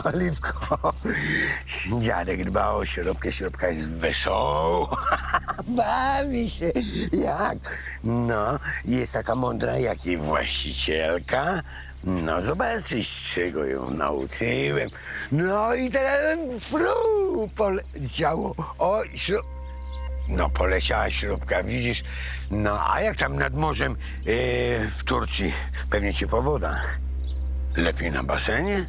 Oliwko, dziadek dba o śrubkę, śrubka jest wesoła. Bawi się jak. No, jest taka mądra jak jej właścicielka. No, zobaczysz, czego ją nauczyłem. No i teraz poleciało. O, no, poleciała śrubka, widzisz? No, a jak tam nad morzem w Turcji? Pewnie ci powoda. Lepiej na basenie?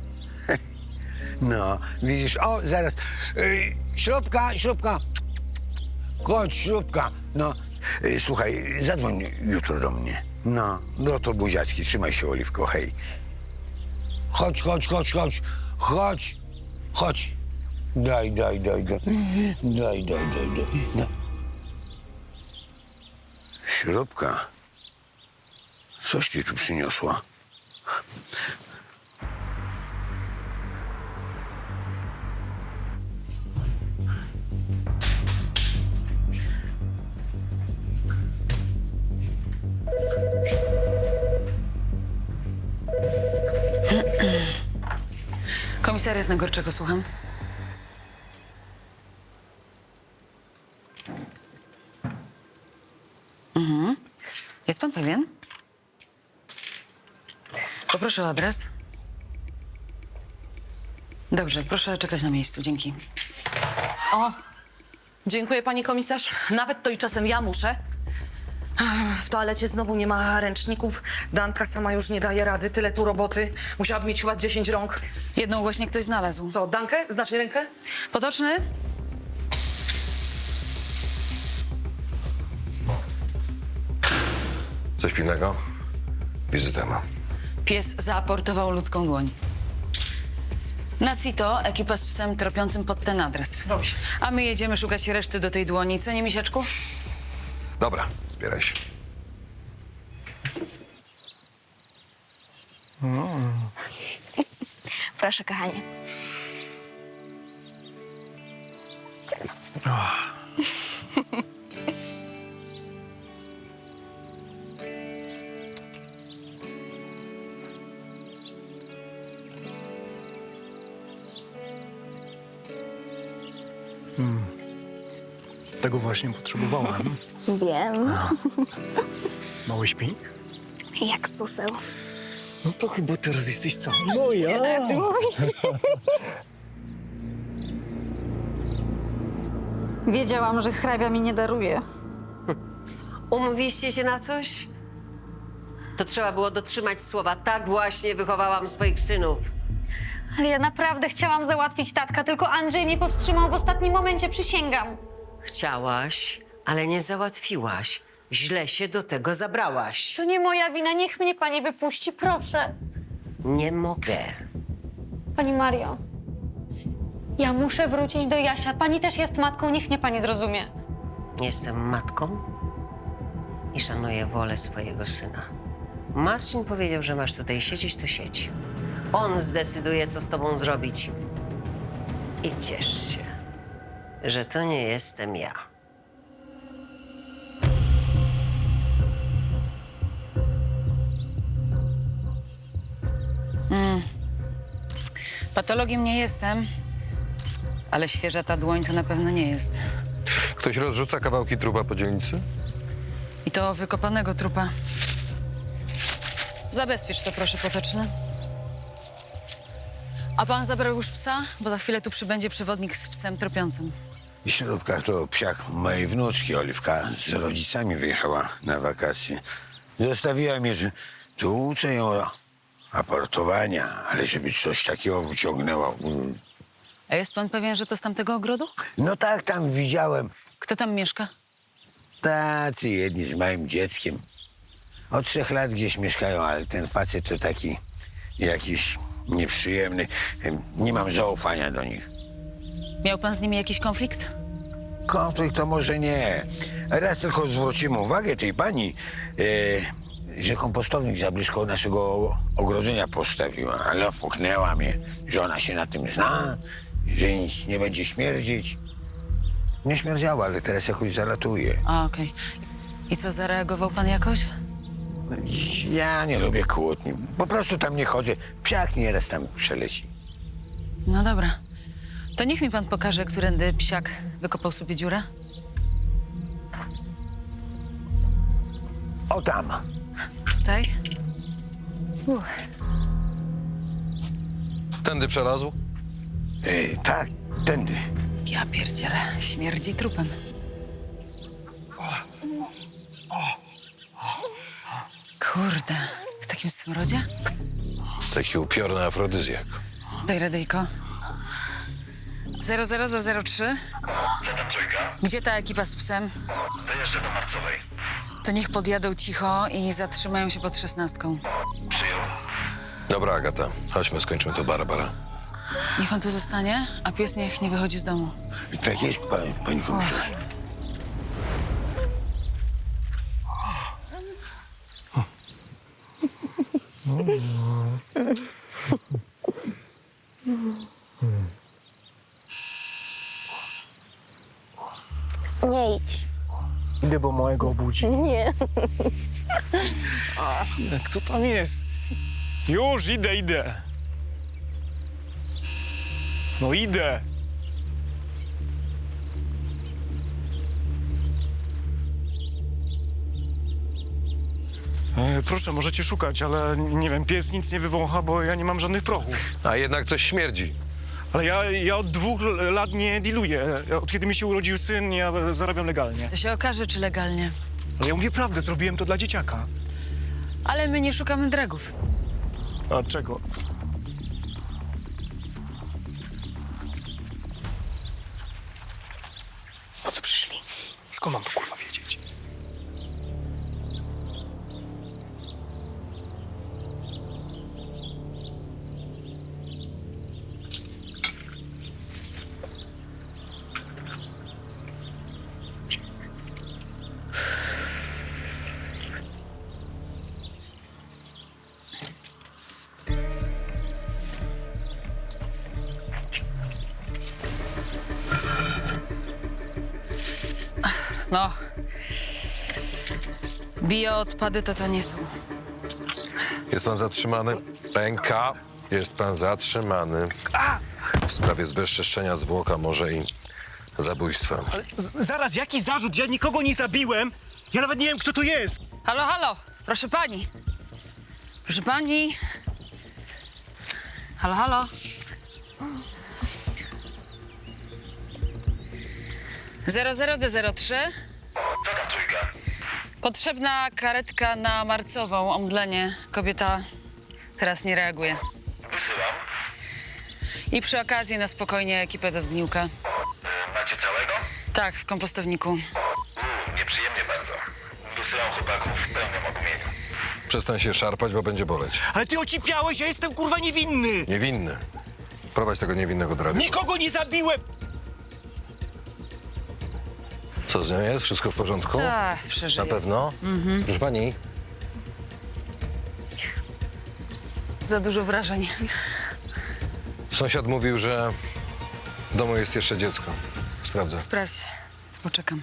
No, widzisz, o, zaraz. Śrubka. Chodź, śrubka. No, słuchaj, zadzwoń jutro do mnie. No to buziaczki, trzymaj się, Oliwko, hej. Chodź. Daj. No. Śrubka, coś ci tu przyniosła? Komisariat Nagorczego, słucham. Jest pan pewien? Poproszę o adres. Dobrze, proszę czekać na miejscu, dzięki. O, dziękuję pani komisarz. Nawet to i czasem ja muszę. W toalecie znowu nie ma ręczników. Danka sama już nie daje rady. Tyle tu roboty. Musiałaby mieć chyba z 10 rąk. Jedną właśnie ktoś znalazł. Co, Dankę? Znasz jej rękę? Potoczny? Coś pilnego? Wizytę mam. Pies zaaportował ludzką dłoń. Na CITO ekipa z psem tropiącym pod ten adres. Dobrze. A my jedziemy szukać reszty do tej dłoni. Co nie, misiaczku? Dobra, zbieraj się. Proszę, kochanie. Tego właśnie potrzebowałem. Wiem. Mały śpi? Jak suseł. No to chyba teraz jesteś cała moja. Wiedziałam, że hrabia mi nie daruje. Umówiliście się na coś? To trzeba było dotrzymać słowa. Tak właśnie wychowałam swoich synów. Ale ja naprawdę chciałam załatwić tatka, tylko Andrzej mnie powstrzymał w ostatnim momencie, przysięgam. Chciałaś, ale nie załatwiłaś. Źle się do tego zabrałaś. To nie moja wina, niech mnie pani wypuści, proszę. Nie mogę. Pani Mario, ja muszę wrócić do Jasia. Pani też jest matką, niech mnie pani zrozumie. Jestem matką i szanuję wolę swojego syna. Marcin powiedział, że masz tutaj siedzieć, to siedź. On zdecyduje, co z tobą zrobić. I ciesz się, że to nie jestem ja. Patologiem nie jestem, ale świeża ta dłoń to na pewno nie jest. Ktoś rozrzuca kawałki trupa po dzielnicy? I to wykopanego trupa. Zabezpiecz to, proszę, Potoczny. A pan zabrał już psa? Bo za chwilę tu przybędzie przewodnik z psem tropiącym. Śrubka to psiak mojej wnuczki. Oliwka z rodzicami wyjechała na wakacje. Zostawiła mnie, że tu uczę ją aportowania, ale żeby coś takiego wyciągnęła. A jest pan pewien, że to z tamtego ogrodu? No tak, tam widziałem. Kto tam mieszka? Tacy jedni z małym dzieckiem. Od 3 lat gdzieś mieszkają, ale ten facet to taki jakiś nieprzyjemny. Nie mam zaufania do nich. Miał pan z nimi jakiś konflikt? Konflikt to może nie. Raz tylko zwróciłem uwagę tej pani, że kompostownik za blisko naszego ogrodzenia postawiła, ale fuknęła mnie, że ona się na tym zna, że nic nie będzie śmierdzić. Nie śmierdziała, ale teraz jakoś zalatuje. A, okej. I co, zareagował pan jakoś? Ja nie lubię kłótni. Po prostu tam nie chodzę. Psiak nieraz tam przeleci. No dobra. To niech mi pan pokaże, którędy psiak wykopał sobie dziurę. O tam. Tutaj. Tędy przelazł? Tak, tędy. Ja pierdzielę, śmierdzi trupem. Kurde, w takim smrodzie? Taki upiorny afrodyzjak. Daj radyjko. 00003. Gdzie ta ekipa z psem? Dojeżdżę do Marcowej. To niech podjadą cicho i zatrzymają się pod 16. Przyjął. Dobra, Agata, chodźmy, skończmy to bara. Niech pan tu zostanie, a pies niech nie wychodzi z domu. Tak jest, pani komisarz. Nie idź. Idę, bo małego obudzi. Nie. Kto tam jest? Już, idę. No idę. Proszę, możecie szukać, ale nie wiem, pies nic nie wywącha, bo ja nie mam żadnych prochów. A jednak coś śmierdzi. Ale ja od 2 lat nie dealuję. Od kiedy mi się urodził syn, ja zarabiam legalnie. To się okaże, czy legalnie. Ale ja mówię prawdę, zrobiłem to dla dzieciaka. Ale my nie szukamy dragów. A czego? Po co przyszli? Skąd mam to kurwa wiedzieć? No. Bioodpady to nie są. Jest pan zatrzymany? Pęka. Jest pan zatrzymany. W sprawie zbezczeszczenia zwłoka, może i zabójstwa. Ale zaraz, jaki zarzut? Ja nikogo nie zabiłem. Ja nawet nie wiem, kto to jest. Halo, halo, proszę pani. Proszę pani. Halo, halo. 00D03. Co tam trójka? Potrzebna karetka na Marcową, omdlenie. Kobieta teraz nie reaguje. Wysyłam. I przy okazji na spokojnie ekipę do zgniłka. Macie całego? Tak, w kompostowniku. Nieprzyjemnie bardzo. Wysyłam chłopaków w pełnym ogumieniu. Przestań się szarpać, bo będzie boleć. Ale ty ocipiałeś, ja jestem kurwa niewinny. Niewinny. Prowadź tego niewinnego do rady. Nikogo nie zabiłem. Co z nią jest? Wszystko w porządku? Tak, przeżyję. Na pewno? Proszę pani, Za dużo wrażeń. sąsiad mówił, że w domu jest jeszcze dziecko. Sprawdzę. Sprawdź, to poczekam.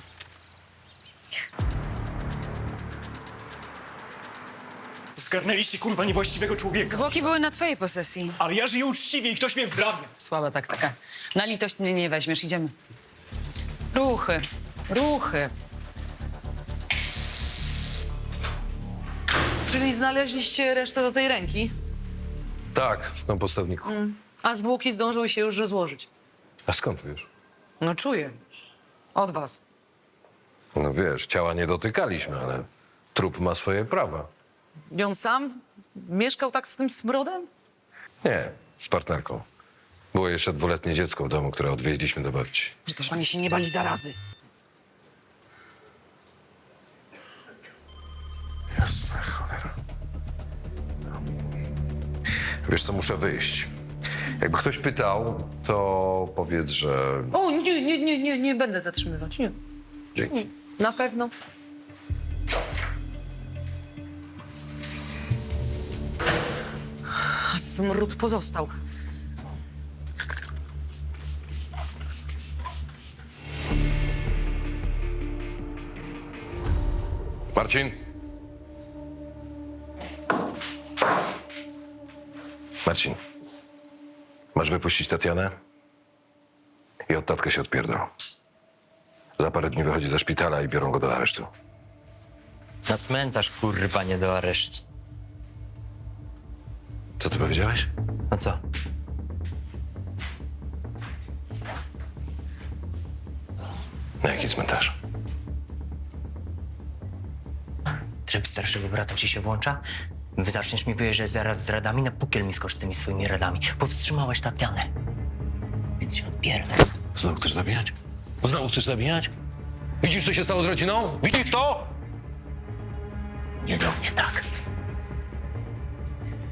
Zgarnęliście kurwa niewłaściwego człowieka. Zwłoki były na twojej posesji. Ale ja żyję uczciwie i ktoś mnie wbramia. Słaba taktyka. Na litość mnie nie weźmiesz, idziemy. Ruchy, ruchy. Czyli znaleźliście resztę do tej ręki, Tak, w kompostowniku. a zwłoki zdążyły się już rozłożyć. A skąd wiesz? No czuję. Od was. No wiesz, ciała nie dotykaliśmy, ale trup ma swoje prawa. I on sam mieszkał tak z tym smrodem? Nie, z partnerką. Było jeszcze 2-letnie dziecko w domu, które odwieźliśmy do babci. Że też oni się nie bali zarazy. Jasna cholera. No. Wiesz co, muszę wyjść. Jakby ktoś pytał, to powiedz, że... O, nie będę zatrzymywać, nie. Dzięki. Na pewno. A smród pozostał. Marcin? Marcin. Masz wypuścić Tatianę i od tatkę się odpierdol. Za parę dni wychodzi ze szpitala i biorą go do aresztu. Na cmentarz, kurwa, nie do aresztu. Co ty powiedziałeś? No co? Na jaki cmentarz? Tryb starszego brata ci się włącza? Wy zaczniesz mi powiedzieć, że zaraz z radami, na pukiel mi skocz z tymi swoimi radami. Powstrzymałeś Tatianę. Więc się odpierdol. Znowu chcesz zabijać? Znowu chcesz zabijać? Widzisz, co się stało z rodziną? Widzisz to? Nie do mnie tak.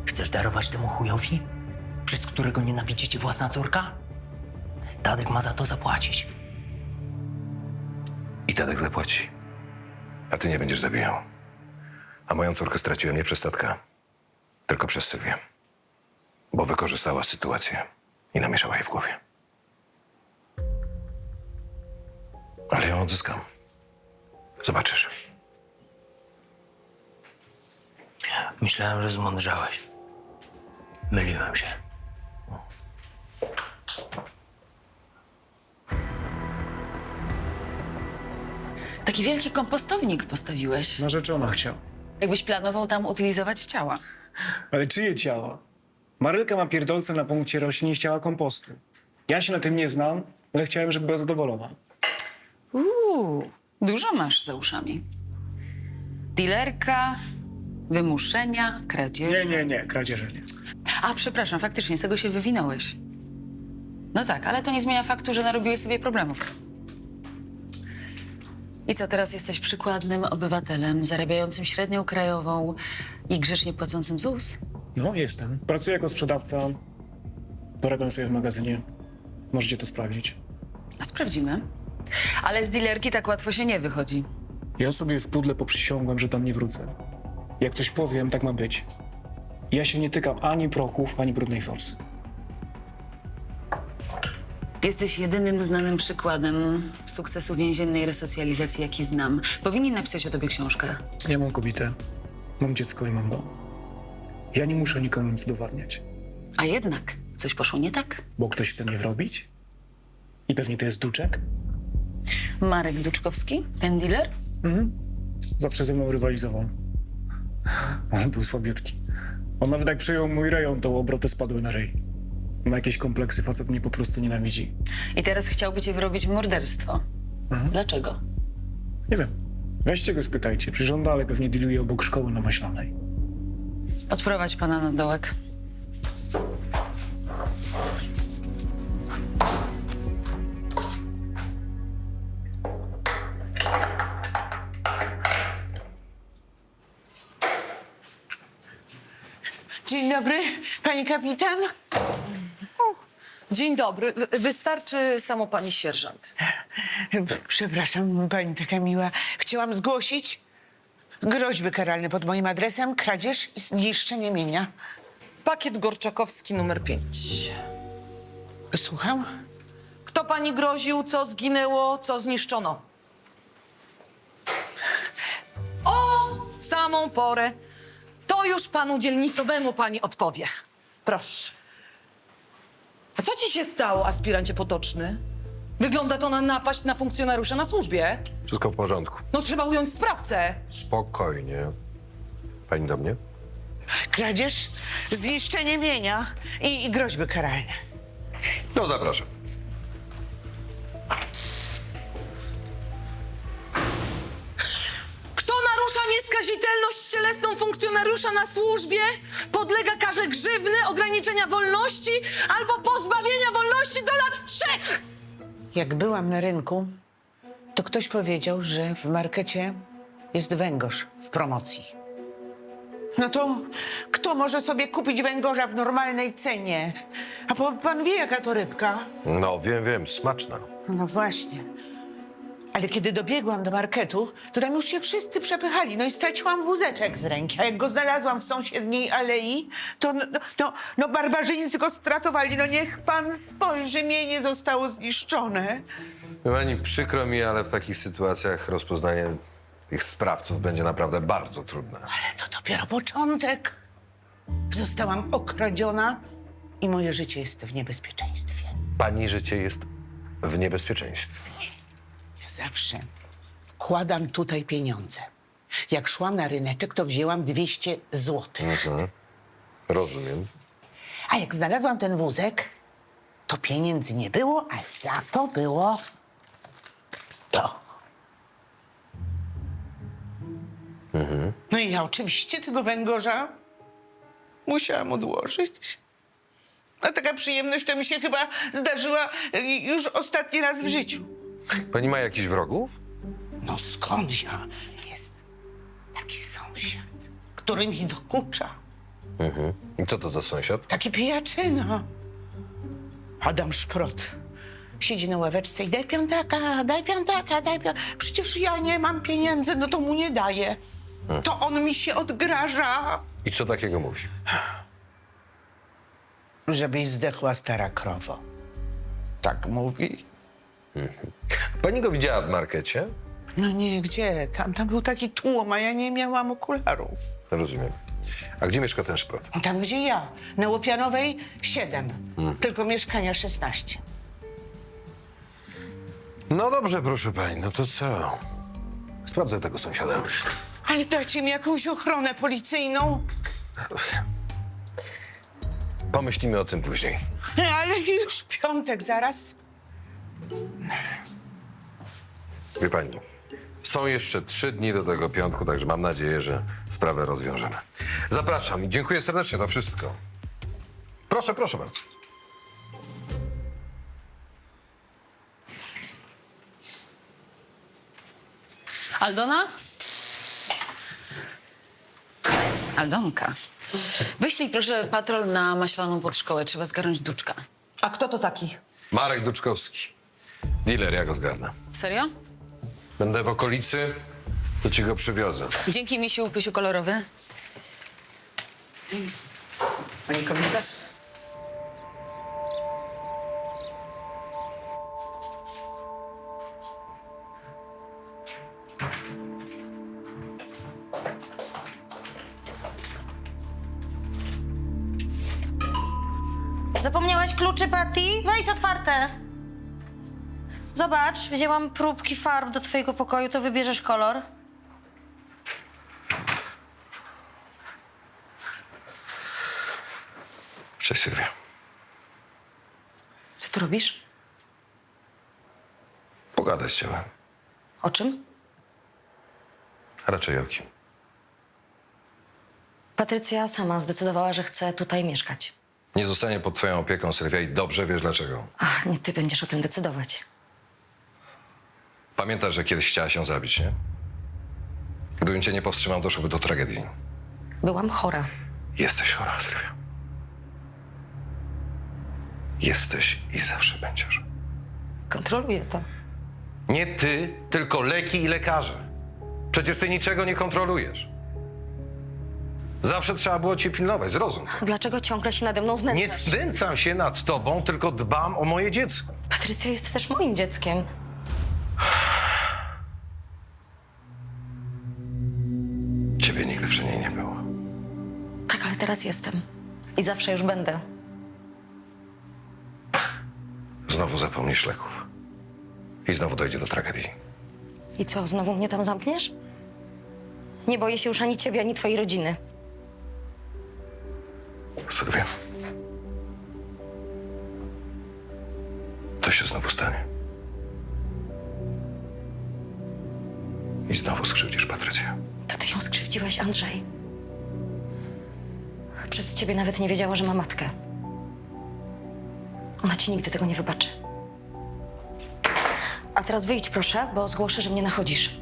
Chcesz darować temu chujowi, przez którego nienawidzi cię własna córka? Tadek ma za to zapłacić. I Tadek zapłaci. A ty nie będziesz zabijał. A moją córkę straciłem nie przez tatka, tylko przez Sylwię. Bo wykorzystała sytuację i namieszała jej w głowie. Ale ją odzyskam. Zobaczysz. Myślałem, że zmądrzałeś. Myliłem się. Taki wielki kompostownik postawiłeś. Narzeczona chciał. Jakbyś planował tam utylizować ciała. Ale czyje ciała? Marylka ma pierdolce na punkcie roślin i chciała kompostu. Ja się na tym nie znam, ale chciałem, żeby była zadowolona. Dużo masz za uszami. Dealerka, wymuszenia, kradzież. Nie, kradzieże nie. A, przepraszam, faktycznie, z tego się wywinąłeś. No tak, ale to nie zmienia faktu, że narobiłeś sobie problemów. I co, teraz jesteś przykładnym obywatelem, zarabiającym średnią krajową i grzecznie płacącym ZUS? No, jestem. Pracuję jako sprzedawca. Zarabiam sobie w magazynie. Możecie to sprawdzić. A sprawdzimy. Ale z dealerki tak łatwo się nie wychodzi. Ja sobie w pudle poprzysiągłem, że tam nie wrócę. Jak coś powiem, tak ma być. Ja się nie tykam ani prochów, ani brudnej forsy. Jesteś jedynym znanym przykładem sukcesu więziennej resocjalizacji, jaki znam. Powinni napisać o tobie książkę. Ja mam kobietę, mam dziecko i mam dom. Ja nie muszę nikomu nic udowadniać, A jednak coś poszło nie tak. bo ktoś chce mnie wrobić. I pewnie to jest Duczek. Marek Duczkowski, ten dealer? Zawsze ze mną rywalizował. On był słabiutki. On nawet jak przyjął mój rejon, to obroty spadły na ryj. Ma jakieś kompleksy, facet mnie po prostu nienawidzi. I teraz chciałby cię wyrobić w morderstwo. Dlaczego? Nie wiem. Weźcie go spytajcie. Przecież on dalej pewnie dealuje obok szkoły na Maślanej. Odprowadź pana na dołek. Dzień dobry, pani kapitan. Dzień dobry. Wystarczy samo pani sierżant. Przepraszam, pani taka miła. Chciałam zgłosić groźby karalne pod moim adresem, kradzież i niszczenie mienia. Pakiet Gorczakowski numer 5. Słucham? Kto pani groził, co zginęło, co zniszczono? O, w samą porę. To już panu dzielnicowemu pani odpowie. Proszę. A co ci się stało, aspirancie potoczny? Wygląda to na napaść na funkcjonariusza na służbie. Wszystko w porządku. No trzeba ująć sprawcę. Spokojnie. Pani do mnie? Kradzież, zniszczenie mienia i groźby karalne. No, zapraszam. Kto narusza nieskazitelność cielesną funkcjonariusza na służbie, podlega karze grzywny, ograniczenia wolności albo pozbawienia wolności do lat 3. Jak byłam na rynku, to ktoś powiedział, że w markecie jest węgorz w promocji. No to kto może sobie kupić węgorza w normalnej cenie? A pan wie, jaka to rybka? No, wiem, smaczna. No właśnie. Ale kiedy dobiegłam do marketu, to tam już się wszyscy przepychali. No i straciłam wózeczek z ręki. A jak go znalazłam w sąsiedniej alei, to barbarzyńcy go stratowali. No niech pan spojrzy, mienie zostało zniszczone. Pani, przykro mi, ale w takich sytuacjach rozpoznanie ich sprawców będzie naprawdę bardzo trudne. Ale to dopiero początek. Zostałam okradziona i moje życie jest w niebezpieczeństwie. Pani życie jest w niebezpieczeństwie. Ja zawsze wkładam tutaj pieniądze. Jak szłam na ryneczek, to wzięłam 200 złotych. Rozumiem. A jak znalazłam ten wózek, to pieniędzy nie było, a za to było to. No i ja oczywiście tego węgorza musiałam odłożyć. A taka przyjemność to mi się chyba zdarzyła już ostatni raz w życiu. Pani ma jakichś wrogów? No skąd ja? Jest taki sąsiad, który mi dokucza. I co to za sąsiad? Taki pijaczyna. Adam Szprot. Siedzi na ławeczce i daj piątaka, daj piątaka, daj piątaka. Przecież ja nie mam pieniędzy, no to mu nie daję. To on mi się odgraża. I co takiego mówi? Żebyś zdechła stara krowo. Tak mówi. Pani go widziała w markecie? No nie, gdzie? Tam był taki tłum, a ja nie miałam okularów. Rozumiem. A gdzie mieszka ten szprot? Tam, gdzie ja. Na Łopianowej 7. Tylko mieszkania 16. No dobrze, proszę pani, no to co? Sprawdzę tego sąsiada. Ale dajcie mi jakąś ochronę policyjną. Pomyślimy o tym później. Ale już piątek zaraz. Wie pani, są jeszcze 3 dni do tego piątku, także mam nadzieję, że sprawę rozwiążemy. Zapraszam i dziękuję serdecznie za wszystko. Proszę, proszę bardzo. Aldona? Aldonka. Wyślij proszę patrol na Maślaną pod szkołę. Trzeba zgarnąć Duczka. A kto to taki? Marek Duczkowski. Dealer, ja go zgarnę. Serio? Będę w okolicy, to ci go przywiozę. Dzięki, misiu, pysiu kolorowy. Pani komisarz? Zapomniałaś kluczy, Patty? Wejdź, otwarte. Zobacz, wzięłam próbki farb do twojego pokoju, to wybierzesz kolor. Cześć, Sylwia. Co tu robisz? Pogadać chciałem. O czym? A raczej o kim? Patrycja sama zdecydowała, że chce tutaj mieszkać. Nie zostanie pod twoją opieką, Sylwia, i dobrze wiesz dlaczego. Ach, nie ty będziesz o tym decydować. Pamiętasz, że kiedyś chciała się zabić, nie? Gdybym cię nie powstrzymał, doszłoby do tragedii. Byłam chora. Jesteś chora, Sylwia. Jesteś i zawsze będziesz. Kontroluję to. Nie ty, tylko leki i lekarze. Przecież ty niczego nie kontrolujesz. Zawsze trzeba było cię pilnować, zrozum. Dlaczego ciągle się nade mną znęcasz? Nie znęcam się nad tobą, tylko dbam o moje dziecko. Patrycja jest też moim dzieckiem. Ciebie nigdy przy niej nie było. Tak, ale teraz jestem. I zawsze już będę. Znowu zapomnisz leków. I znowu dojdzie do tragedii. I co, znowu mnie tam zamkniesz? Nie boję się już ani ciebie, ani twojej rodziny. Sylwia. To się znowu stanie. I znowu skrzywdzisz Patrycję. To ty ją skrzywdziłeś, Andrzej. Przez ciebie nawet nie wiedziała, że ma matkę. Ona ci nigdy tego nie wybaczy. A teraz wyjdź, proszę, bo zgłoszę, że mnie nachodzisz.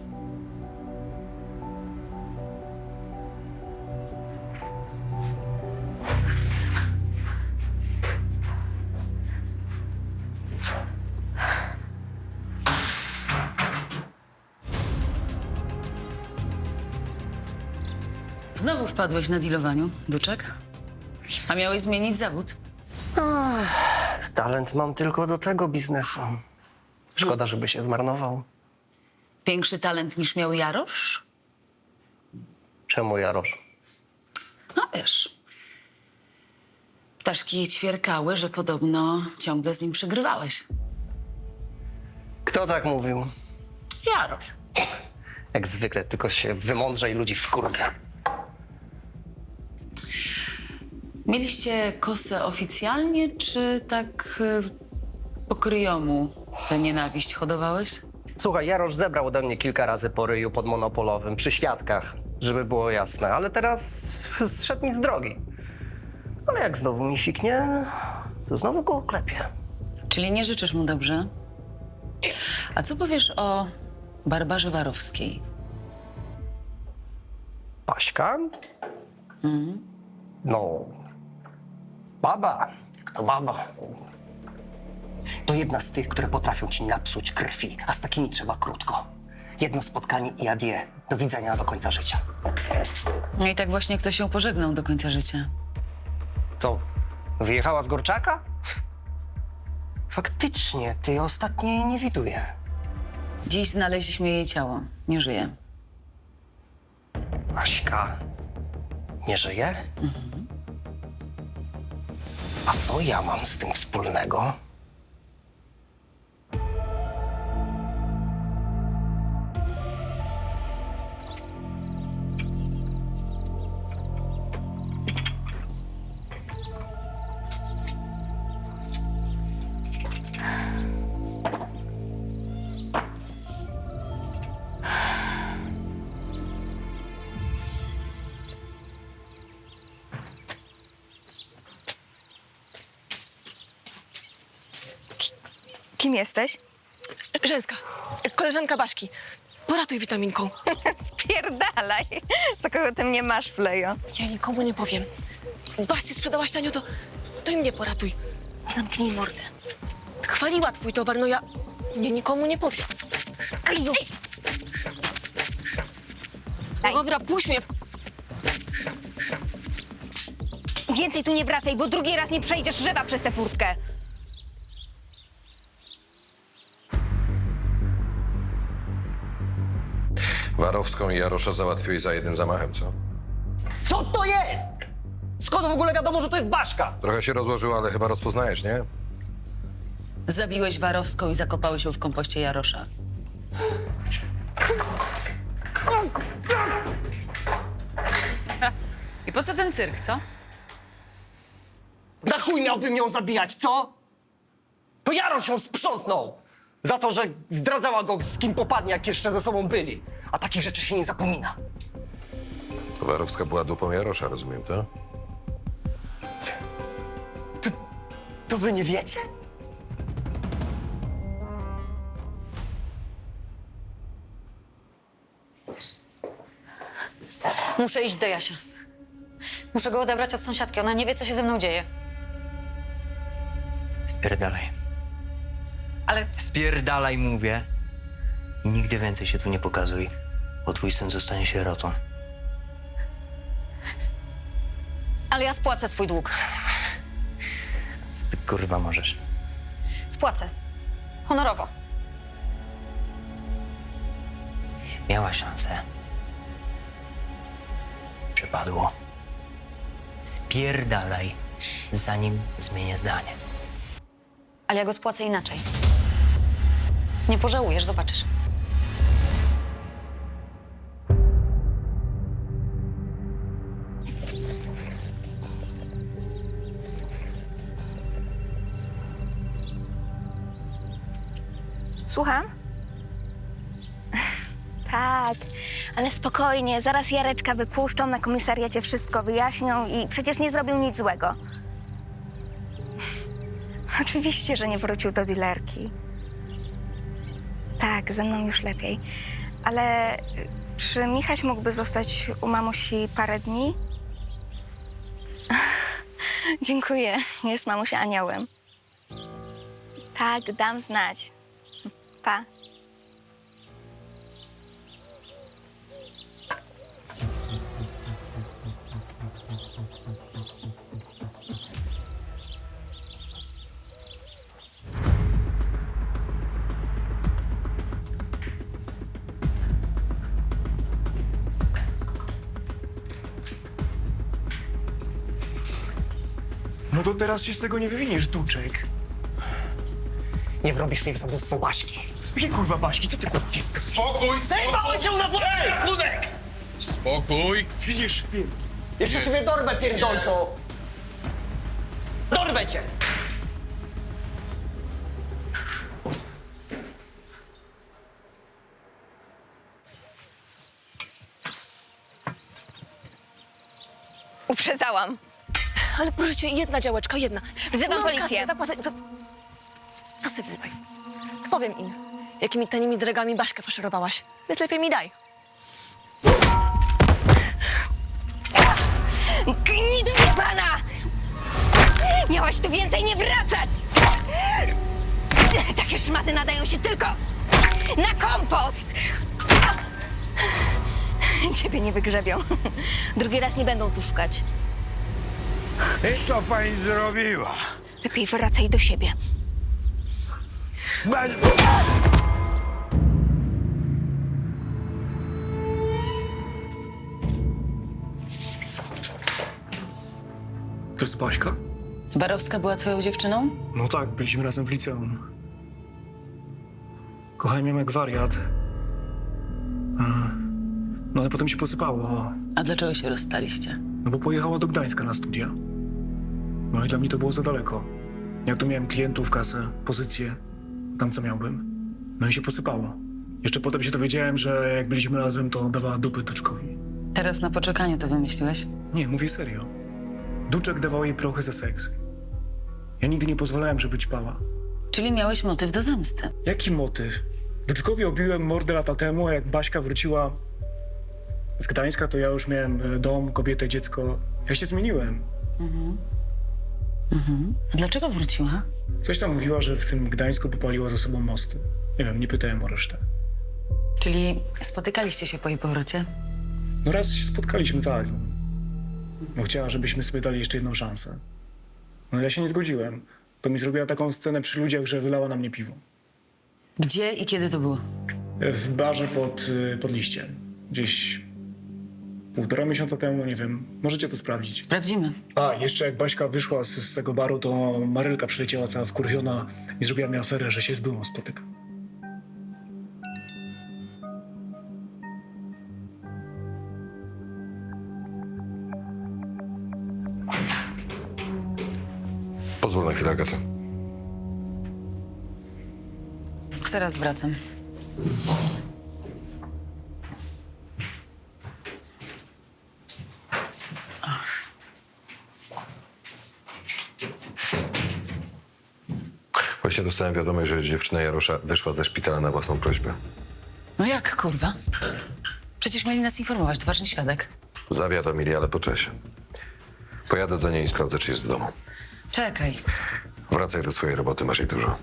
Znowu wpadłeś na dealowaniu, Duczek? A miałeś zmienić zawód? Talent mam tylko do tego biznesu. Szkoda, żeby się zmarnował. Większy talent niż miał Jarosz? Czemu Jarosz? No wiesz, Ptaszki ćwierkały, że podobno ciągle z nim przegrywałeś. Kto tak mówił? Jaroś. Jak zwykle, tylko się wymądrza i ludzi wkurwia. Mieliście kosę oficjalnie, czy tak po kryjomu tę nienawiść hodowałeś? Słuchaj, Jarosz zebrał ode mnie kilka razy po ryju pod Monopolowym, przy świadkach, żeby było jasne, ale teraz zszedł mi z drogi. Ale jak znowu mi siknie, to znowu go oklepię. Czyli nie życzysz mu dobrze? A co powiesz o Barbarze Warowskiej? Paśka? No, baba, jak to baba. To jedna z tych, które potrafią ci napsuć krwi, a z takimi trzeba krótko. Jedno spotkanie i adieu. Do widzenia do końca życia. No i tak właśnie ktoś się pożegnał do końca życia. Co, wyjechała z Gorczaka? Faktycznie, ty ostatnio jej nie widuję. Dziś znaleźliśmy jej ciało. Nie żyje. Aśka nie żyje? A co ja mam z tym wspólnego? Kim jesteś? Rzęska. Koleżanka Baszki. Poratuj witaminką. Spierdalaj. Za kogo ty mnie masz, Flejo? Ja nikomu nie powiem. Baszce sprzedałaś tanio, to i mnie poratuj. Zamknij mordę. Chwaliła twój towar, no ja nikomu nie powiem. Ej! Daj. Dobra, puść mnie. Więcej tu nie wracaj, bo drugi raz nie przejdziesz żywa przez tę furtkę. Warowską i Jarosza załatwiłeś za jednym zamachem, co? Co to jest? Skąd w ogóle wiadomo, że to jest Baszka? Trochę się rozłożyło, ale chyba rozpoznajesz, nie? Zabiłeś Warowską i zakopałeś ją w kompoście Jarosza. I po co ten cyrk, co? Na chuj miałbym ją zabijać, co? To Jarosz ją sprzątnął. Za to, że zdradzała go, z kim popadnie, jak jeszcze ze sobą byli. A takich rzeczy się nie zapomina. To Warowska była dupą Jarosza, rozumiem, to? To wy nie wiecie? Muszę iść do Jasia. Muszę go odebrać od sąsiadki. Ona nie wie, co się ze mną dzieje. Spierdalaj. Ale Spierdalaj, mówię. I nigdy więcej się tu nie pokazuj, bo twój syn zostanie sierotą. ja spłacę swój dług. Co ty kurwa możesz? Spłacę. Honorowo. Miała szansę. Przepadło. Spierdalaj, zanim zmienię zdanie. Ale ja go spłacę inaczej. Nie pożałujesz, zobaczysz. Słucham? Tak, ale spokojnie, zaraz Jareczka wypuszczą, na komisariacie wszystko wyjaśnią i przecież nie zrobił nic złego. Oczywiście, że nie wrócił do dilerki. Tak, ze mną już lepiej. Ale czy Michaś mógłby zostać u mamusi parę dni? Dziękuję, jest mamusia aniołem. Tak, dam znać. Pa. No to teraz się z tego nie wywiniesz, Duczek. Nie wrobisz mnie w zabójstwo Baśki. Jakie kurwa Baśki? Co ty kurwa? Spokój! Zajebałeś ją na własny rachunek! Spokój! Zginiesz w pięt. Jeszcze ciebie dorwę, pierdolko! Dorwę cię! Uprzedzałam. Ale proszę cię, jedna działeczka, jedna. Wzywam policję. Kasę, zapłacę. To sobie wzywaj. Powiem im, jakimi tanimi drogami Baśkę faszerowałaś. Więc lepiej mi daj. Gnido pana! Miałaś tu więcej nie wracać! Takie szmaty nadają się tylko na kompost! Ciebie nie wygrzebią. Drugi raz nie będą tu szukać. I co pani zrobiła? Lepiej wracaj do siebie. To jest Baśka? Barowska była twoją dziewczyną? No tak, byliśmy razem w liceum. Kochałem ją jak wariat. No ale potem się posypało. A dlaczego się rozstaliście? No bo pojechała do Gdańska na studia. No i dla mnie to było za daleko. Ja tu miałem klientów, kasę, pozycję, tam co miałbym. No i się posypało. Jeszcze potem się dowiedziałem, że jak byliśmy razem, to dawała dupy Duczkowi. Teraz na poczekaniu to wymyśliłeś? Nie, mówię serio. Duczek dawał jej prochy za seks. Ja nigdy nie pozwalałem, żeby ćpała. Czyli miałeś motyw do zemsty. Jaki motyw? Duczkowi obiłem mordę lata temu, a jak Baśka wróciła z Gdańska, to ja już miałem dom, kobietę, dziecko. Ja się zmieniłem. A dlaczego wróciła? Coś tam mówiła, że w tym Gdańsku popaliła za sobą mosty. Nie wiem, nie pytałem o resztę. Czyli spotykaliście się po jej powrocie? No raz się spotkaliśmy, tak. Bo chciała, żebyśmy sobie dali jeszcze jedną szansę. No ja się nie zgodziłem. To mi zrobiła taką scenę przy ludziach, że wylała na mnie piwo. Gdzie i kiedy to było? W barze pod liściem. Gdzieś 1,5 miesiąca temu, nie wiem. Możecie to sprawdzić. Sprawdzimy. A, jeszcze jak Baśka wyszła z tego baru, to Marylka przyleciała cała wkurwiona i zrobiła mi aferę, że się z byłą spotyka. Pozwól na chwilę, Agato. Zaraz wracam. Właśnie dostałem wiadomość, że dziewczyna Jarosza wyszła ze szpitala na własną prośbę. No jak, kurwa? Przecież mieli nas informować, to ważny świadek. Zawiadomili, ale po czasie. Pojadę do niej i sprawdzę, czy jest w domu. Czekaj. Wracaj do swojej roboty, masz jej dużo.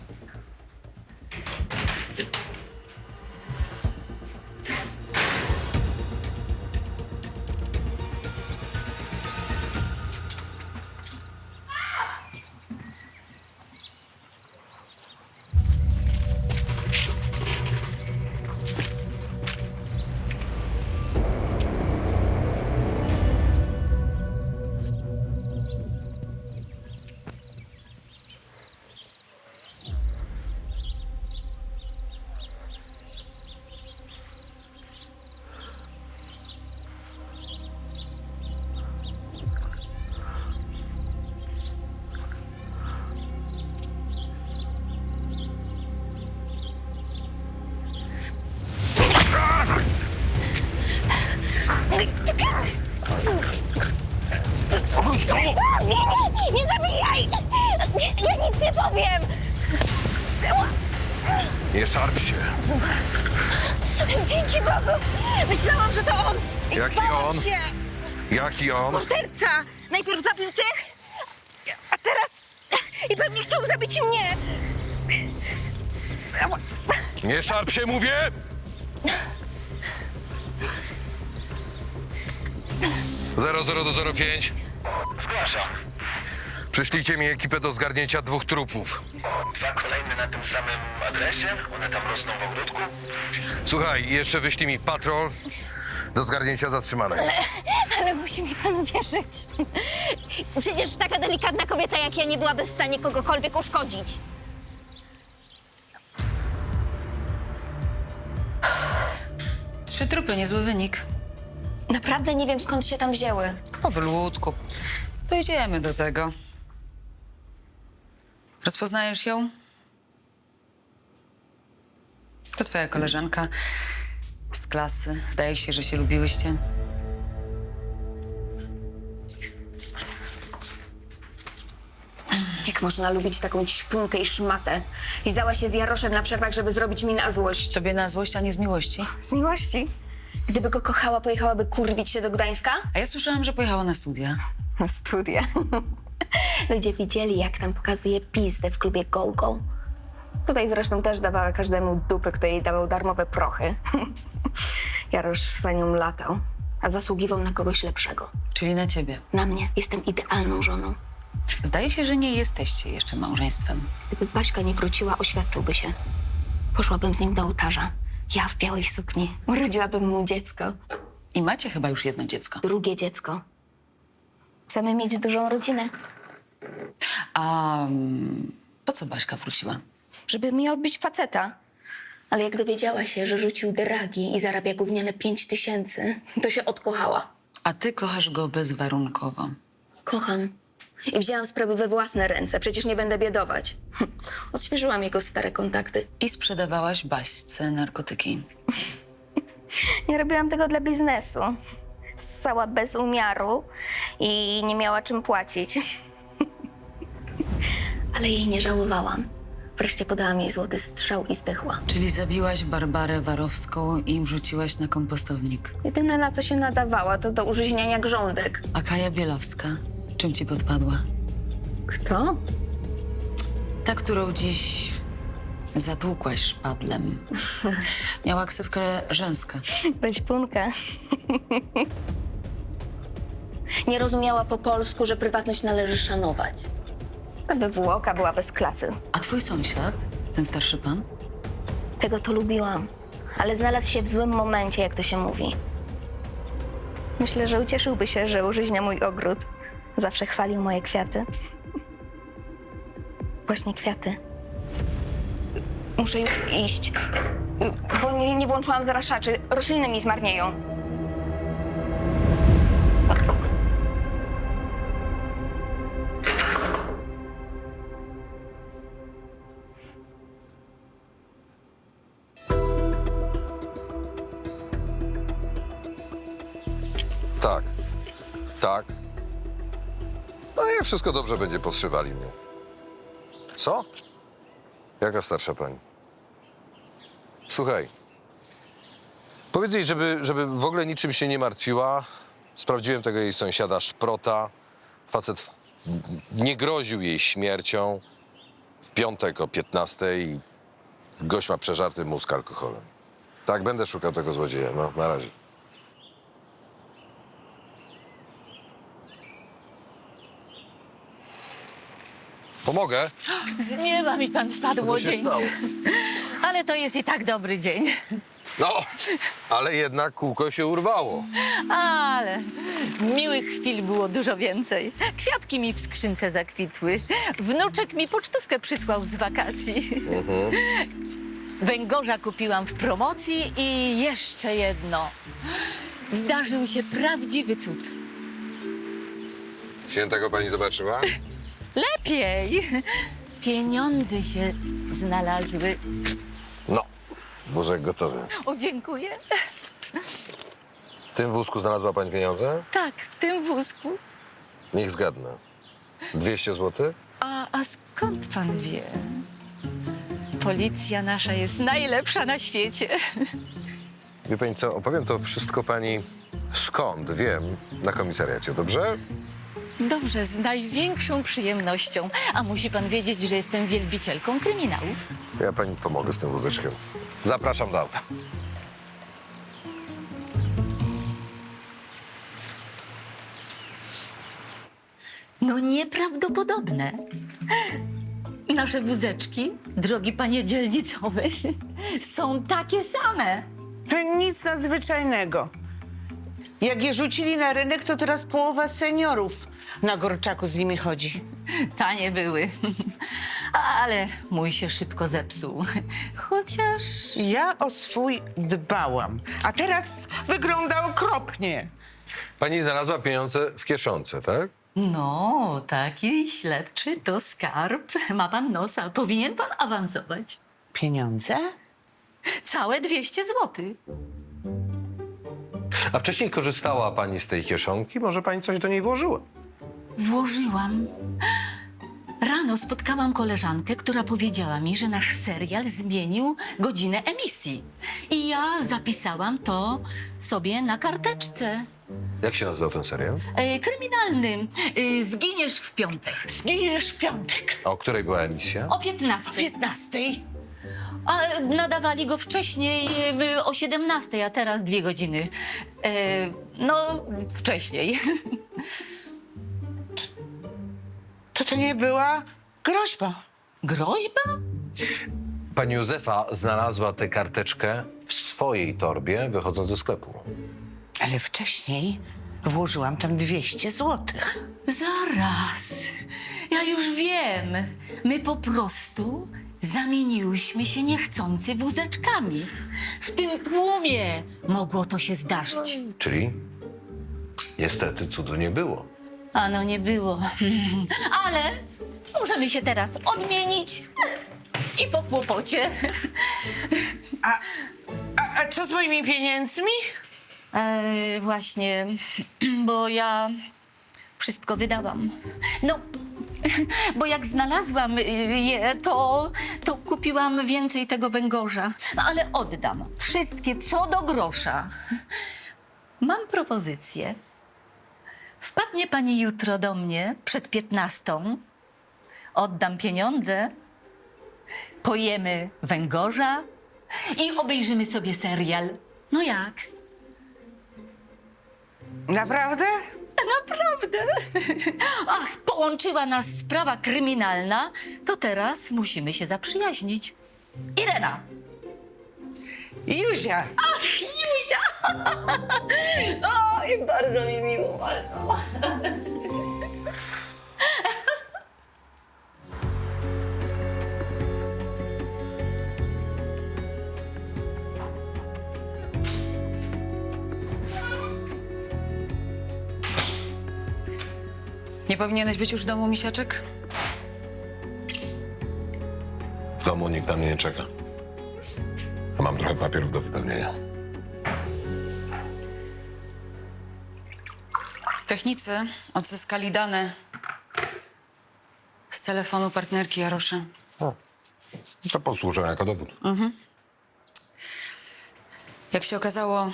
Nie zabijaj! Ja nic nie powiem! Nie szarp się. Dzięki Bogu! Myślałam, że to on! Jaki Bałam on? się! Jaki on? Morderca! Najpierw zabił tych, a teraz... I pewnie chciał zabić mnie! Nie szarp się, mówię! Zero do 05. Zgłaszam. Przyślijcie mi ekipę do zgarnięcia 2 trupów. 2 kolejne na tym samym adresie? One tam rosną w ogródku? Słuchaj, jeszcze wyślij mi patrol do zgarnięcia zatrzymanej. Ale musi mi pan uwierzyć. Przecież taka delikatna kobieta jak ja nie byłaby w stanie kogokolwiek uszkodzić. Trzy trupy, niezły wynik. Naprawdę nie wiem, skąd się tam wzięły. Powolutku. Dojdziemy do tego. Rozpoznajesz ją? To twoja koleżanka z klasy. Zdaje się, że się lubiłyście. Jak można lubić taką ćpunkę i szmatę? Lizała się z Jaroszem na przerwach, żeby zrobić mi na złość. Tobie na złość, a nie z miłości. Z miłości? Gdyby go kochała, pojechałaby kurwić się do Gdańska? A ja słyszałam, że pojechała na studia. Na studia. Ludzie widzieli, jak tam pokazuje pizdę w klubie Go-Go. Tutaj zresztą też dawała każdemu dupy, kto jej dawał darmowe prochy. Jarosz za nią latał, a zasługiwał na kogoś lepszego. Czyli na ciebie. Na mnie. Jestem idealną żoną. Zdaje się, że nie jesteście jeszcze małżeństwem. Gdyby Baśka nie wróciła, oświadczyłby się. Poszłabym z nim do ołtarza. Ja w białej sukni. Urodziłabym mu dziecko. I macie chyba już jedno dziecko. Drugie dziecko. Chcemy mieć dużą rodzinę. A po co Baśka wróciła? Żeby mi odbić faceta. Ale jak dowiedziała się, że rzucił dragi i zarabia gówniane 5000, to się odkochała. A ty kochasz go bezwarunkowo. Kocham. I wzięłam sprawy we własne ręce. Przecież nie będę biedować. Odświeżyłam jego stare kontakty. I sprzedawałaś Baśce narkotyki. Nie robiłam tego dla biznesu. Ssała bez umiaru i nie miała czym płacić. Ale jej nie żałowałam. Wreszcie podałam jej złoty strzał i zdechła. Czyli zabiłaś Barbarę Warowską i wrzuciłaś na kompostownik. Jedyne, na co się nadawała, to do użyźniania grządek. A Kaja Bielowska czym ci podpadła? Kto? Ta, którą dziś zatłukłaś szpadlem. Miała ksywkę Rzęska. Bećpunka. Nie rozumiała po polsku, że prywatność należy szanować. Ta wywłoka była bez klasy. A twój sąsiad, ten starszy pan? Tego to lubiłam, ale znalazł się w złym momencie, jak to się mówi. Myślę, że ucieszyłby się, że użyźnia mój ogród. Zawsze chwalił moje kwiaty. Właśnie kwiaty. Muszę już iść, bo nie włączyłam zaraszaczy. Rośliny mi zmarnieją. Tak. Tak. No i wszystko dobrze będzie, podszywali mnie. Co? Jaka starsza pani? Słuchaj. Powiedz jej, żeby w ogóle niczym się nie martwiła. Sprawdziłem tego jej sąsiada Szprota. Facet nie groził jej śmiercią. W piątek o 15:00 i gość ma przeżarty mózg alkoholem. Tak, będę szukał tego złodzieja. No, na razie. Pomogę? Z nieba mi pan wpadł, Co tu się młodzieńczy. stało? Ale to jest i tak dobry dzień. No, ale jednak kółko się urwało. Ale miłych chwil było dużo więcej. Kwiatki mi w skrzynce zakwitły. Wnuczek mi pocztówkę przysłał z wakacji. Węgorza kupiłam w promocji i jeszcze jedno. Zdarzył się prawdziwy cud. Świętego pani zobaczyła? Lepiej. Pieniądze się znalazły. No, wózek gotowy. O, dziękuję. W tym wózku znalazła pani pieniądze? Tak, w tym wózku. Niech zgadnę. 200 zł? A skąd pan wie? Policja nasza jest najlepsza na świecie. Wie pani co, opowiem to wszystko pani skąd wiem na komisariacie, dobrze? Dobrze, z największą przyjemnością. A musi pan wiedzieć, że jestem wielbicielką kryminałów. Ja pani pomogę z tym wózeczkiem. Zapraszam do auta. No nieprawdopodobne. Nasze wózeczki, drogi panie dzielnicowy, są takie same. Nic nadzwyczajnego. Jak je rzucili na rynek, to teraz połowa seniorów na Gorczaku z nimi chodzi. Tanie były. Ale mój się szybko zepsuł. Chociaż... Ja o swój dbałam, a teraz wygląda okropnie. Pani znalazła pieniądze w kieszonce, tak? No, taki śledczy to skarb. Ma pan nosa, powinien pan awansować. Pieniądze? Całe 200 złotych. A wcześniej korzystała pani z tej kieszonki? Może pani coś do niej włożyła? Włożyłam. Rano spotkałam koleżankę, która powiedziała mi, że nasz serial zmienił godzinę emisji. I ja zapisałam to sobie na karteczce. Jak się nazywał ten serial? Kryminalnym. Zginiesz w piątek. Zginiesz w piątek. A o której była emisja? O 15. 15. A nadawali go wcześniej o 17, a teraz 2 godziny. No, wcześniej. To nie była groźba. Groźba? Pani Józefa znalazła tę karteczkę w swojej torbie, wychodząc ze sklepu. Ale wcześniej włożyłam tam 200 złotych. Zaraz. Ja już wiem. My po prostu zamieniłyśmy się niechcący wózeczkami. W tym tłumie mogło to się zdarzyć. Czyli niestety cudu nie było. Ano nie było. Ale możemy się teraz odmienić i po kłopocie. A co z moimi pieniędzmi? Właśnie, bo ja wszystko wydałam. No, bo jak znalazłam je, to kupiłam więcej tego węgorza. Ale oddam wszystkie co do grosza. Mam propozycję. Wpadnie pani jutro do mnie przed 15. Oddam pieniądze, pojemy węgorza i obejrzymy sobie serial. No jak? Naprawdę? Naprawdę. Ach, połączyła nas sprawa kryminalna, to teraz musimy się zaprzyjaźnić. Irena. Józia. Ach, Józia. Oj, bardzo mi miło, bardzo. Nie powinieneś być już w domu, misiaczek? W domu nikt na mnie nie czeka. A mam trochę papierów do wypełnienia. Technicy odzyskali dane z telefonu partnerki Jarosza. To posłużę jako dowód. Jak się okazało,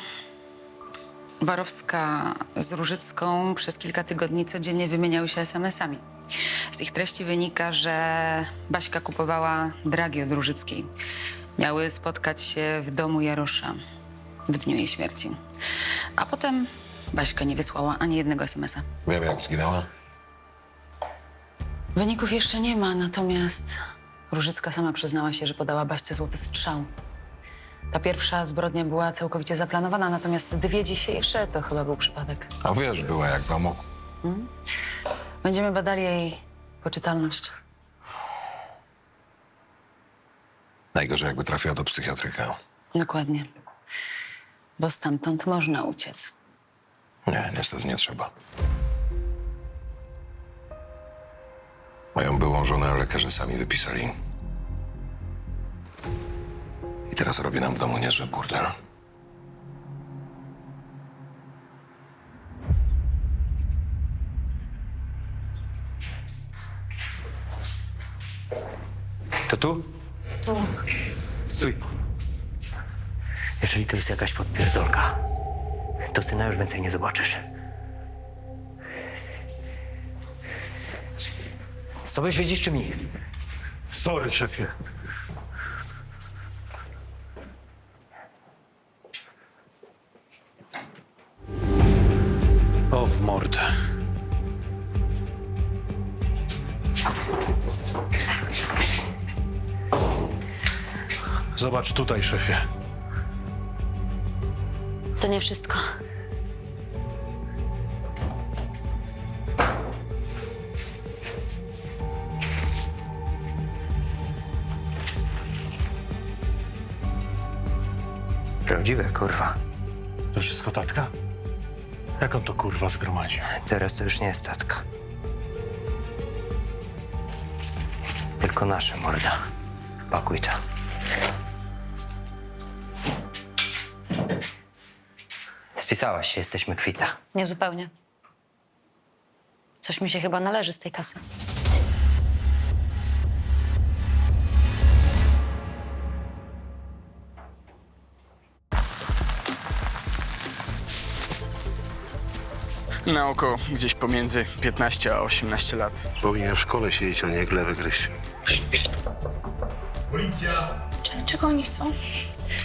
Warowska z Różycką przez kilka tygodni codziennie wymieniały się SMS-ami. Z ich treści wynika, że Baśka kupowała dragi od Różyckiej. Miały spotkać się w domu Jarosza w dniu jej śmierci. A potem Baśka nie wysłała ani jednego SMS-a. Wiem, jak zginęła. Wyników jeszcze nie ma, natomiast Różycka sama przyznała się, że podała Baśce złoty strzał. Ta pierwsza zbrodnia była całkowicie zaplanowana, natomiast 2 dzisiejsze to chyba był przypadek. A wiesz, była jak w amoku. Będziemy badali jej poczytalność. Najgorzej, jakby trafiła do psychiatryka. Dokładnie. Bo stamtąd można uciec. Nie, niestety nie trzeba. Moją byłą żonę lekarze sami wypisali. I teraz robi nam w domu niezły burdel. To tu? Tu. Stój. Jeżeli to jest jakaś podpierdolka, to syna już więcej nie zobaczysz. Sobie świecisz czy mi? Sorry, szefie. O, w mordę. Zobacz tutaj, szefie. To nie wszystko. Prawdziwe, kurwa. To wszystko tatka? Jak on to kurwa zgromadził? Teraz to już nie jest tatka. Tylko nasze, morda. Pakuj to. Spisałaś się, jesteśmy kwita. Niezupełnie. Coś mi się chyba należy z tej kasy. Na oko gdzieś pomiędzy 15 a 18 lat. Powinien w szkole siedzieć, a nie glebę gryźć. Czego oni chcą?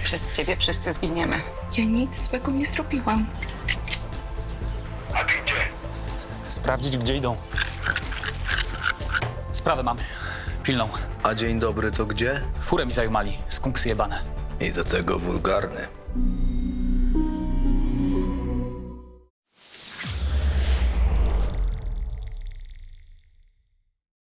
Przez ciebie wszyscy zginiemy. Ja nic złego nie zrobiłam. A ty gdzie? Sprawdzić, gdzie idą. Sprawę mamy. Pilną. A dzień dobry to gdzie? Furę mi zajumali. Skunksy jebane. I do tego wulgarny.